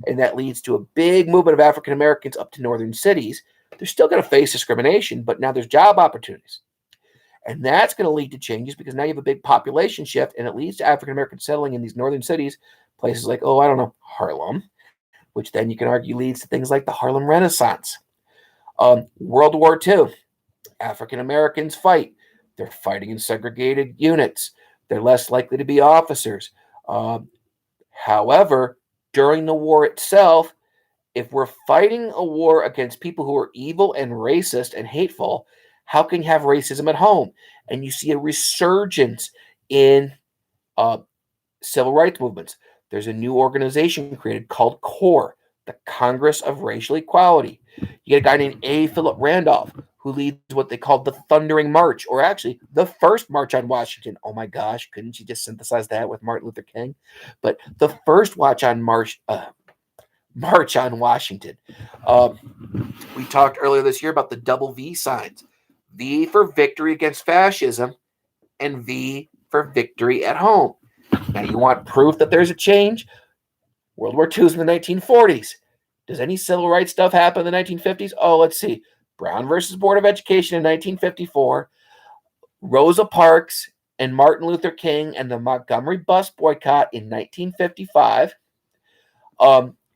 and that leads to a big movement of African Americans up to northern cities. They're still going to face discrimination, but now there's job opportunities. And that's going to lead to changes because now you have a big population shift, and it leads to African Americans settling in these northern cities, places like, Harlem, which then you can argue leads to things like the Harlem Renaissance. World War II, African Americans fight. They're fighting in segregated units. They're less likely to be officers. However, during the war itself, if we're fighting a war against people who are evil and racist and hateful, how can you have racism at home? And you see a resurgence in civil rights movements. There's a new organization created called CORE, the Congress of Racial Equality. You get a guy named A. Philip Randolph, who leads what they call the Thundering March, or actually the first March on Washington. Oh my gosh, couldn't you just synthesize that with Martin Luther King? But the first March on Washington. We talked earlier this year about the double V signs. V for victory against fascism, and V for victory at home. Now, you want proof that there's a change? World War II is in the 1940s. Does any civil rights stuff happen in the 1950s? Oh, let's see. Brown versus Board of Education in 1954. Rosa Parks and Martin Luther King and the Montgomery bus boycott in 1955.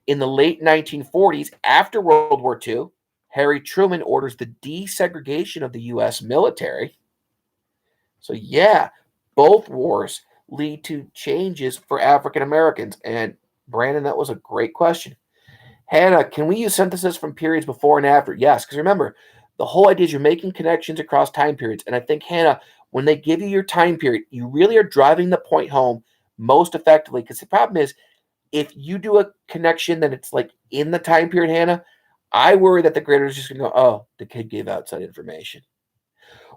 In the late 1940s, after World War II, Harry Truman orders the desegregation of the U.S. military. So, yeah, both wars lead to changes for African Americans. And, Brandon, that was a great question. Hannah, can we use synthesis from periods before and after? Yes, because remember, the whole idea is you're making connections across time periods. And I think, Hannah, when they give you your time period, you really are driving the point home most effectively. Because the problem is, if you do a connection that it's like in the time period, Hannah, I worry that the grader is just going to go, oh, the kid gave outside information.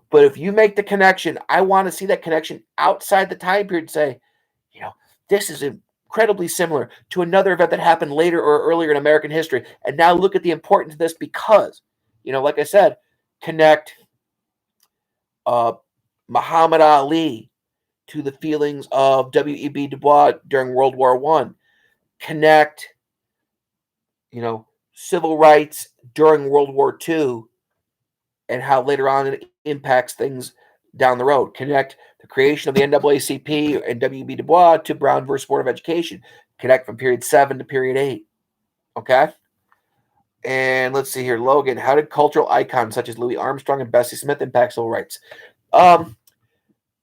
But if you make the connection, I want to see that connection outside the time period. Say, you know, this is incredibly similar to another event that happened later or earlier in American history. And now look at the importance of this because, like I said, connect uh, Muhammad Ali to the feelings of W.E.B. Du Bois during World War One. Connect, civil rights during World War Two and how later on it impacts things down the road. Connect the creation of the NAACP and W.B. Du Bois to Brown versus Board of Education. Connect from period 7 to period 8. Okay? And let's see here. Logan, how did cultural icons such as Louis Armstrong and Bessie Smith impact civil rights?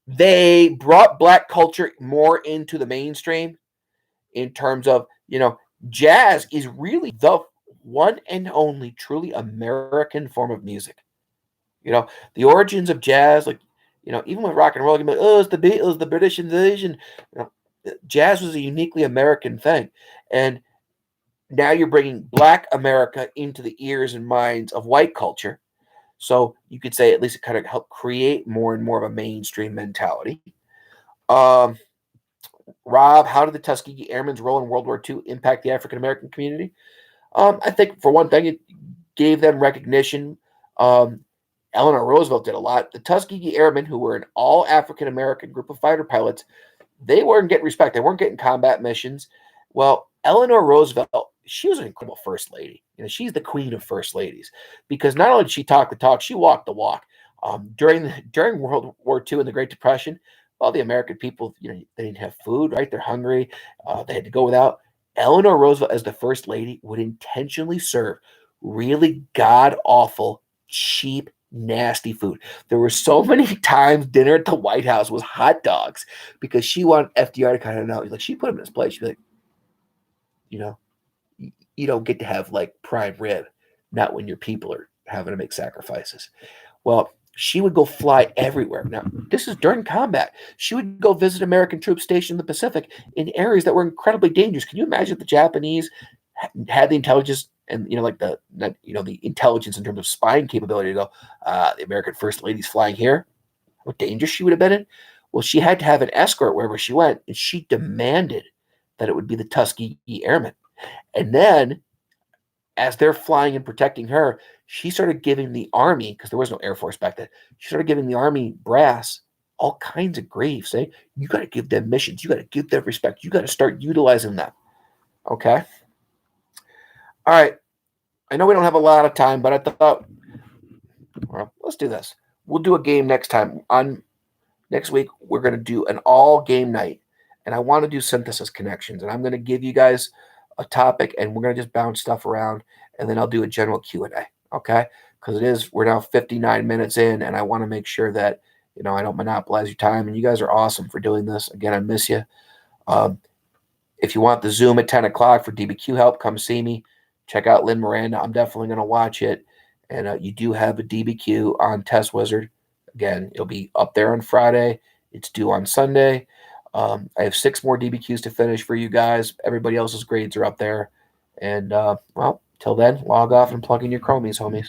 They brought black culture more into the mainstream in terms of, jazz is really the one and only truly American form of music. The origins of jazz, like, even with rock and roll, you can be like, oh, it's the Beatles, the British invasion. Jazz was a uniquely American thing. And now you're bringing black America into the ears and minds of white culture. So you could say at least it kind of helped create more and more of a mainstream mentality. Um, Rob, how did the Tuskegee Airmen's role in World War II impact the African American community? I think for one thing, it gave them recognition. Eleanor Roosevelt did a lot. The Tuskegee Airmen, who were an all African American group of fighter pilots, they weren't getting respect. They weren't getting combat missions. Well, Eleanor Roosevelt, she was an incredible first lady. She's the queen of first ladies because not only did she talk the talk, she walked the walk. During World War II and the Great Depression, all the American people, they didn't have food, right? They're hungry. They had to go without. Eleanor Roosevelt, as the first lady, would intentionally serve really god awful, cheap, nasty food. There were so many times dinner at the White House was hot dogs because she wanted FDR to kind of know. Like she put him in his place. She'd be like, you don't get to have like prime rib, not when your people are having to make sacrifices. Well, she would go fly everywhere. Now, this is during combat. She would go visit American troops stationed in the Pacific in areas that were incredibly dangerous. Can you imagine if the Japanese had the intelligence and the intelligence in terms of spying capability to go, the American First Lady's flying here? What danger she would have been in? Well, she had to have an escort wherever she went, and she demanded that it would be the Tuskegee Airmen. And then, as they're flying and protecting her, she started giving the Army, because there was no Air Force back then, she started giving the Army brass all kinds of grief, saying, you got to give them missions. You got to give them respect. You got to start utilizing them. Okay? All right. I know we don't have a lot of time, but I thought, well, let's do this. We'll do a game next time. Next week, we're going to do an all game night, and I want to do synthesis connections, and I'm going to give you guys a topic, and we're going to just bounce stuff around, and then I'll do a general Q&A, okay? Because we're now 59 minutes in, and I want to make sure that, I don't monopolize your time, and you guys are awesome for doing this. Again, I miss you. If you want the Zoom at 10 o'clock for DBQ help, come see me. Check out Lynn Miranda. I'm definitely going to watch it, and you do have a DBQ on Test Wizard. Again, it'll be up there on Friday. It's due on Sunday. I have 6 more DBQs to finish for you guys. Everybody else's grades are up there. And, till then, log off and plug in your Chromies, homies.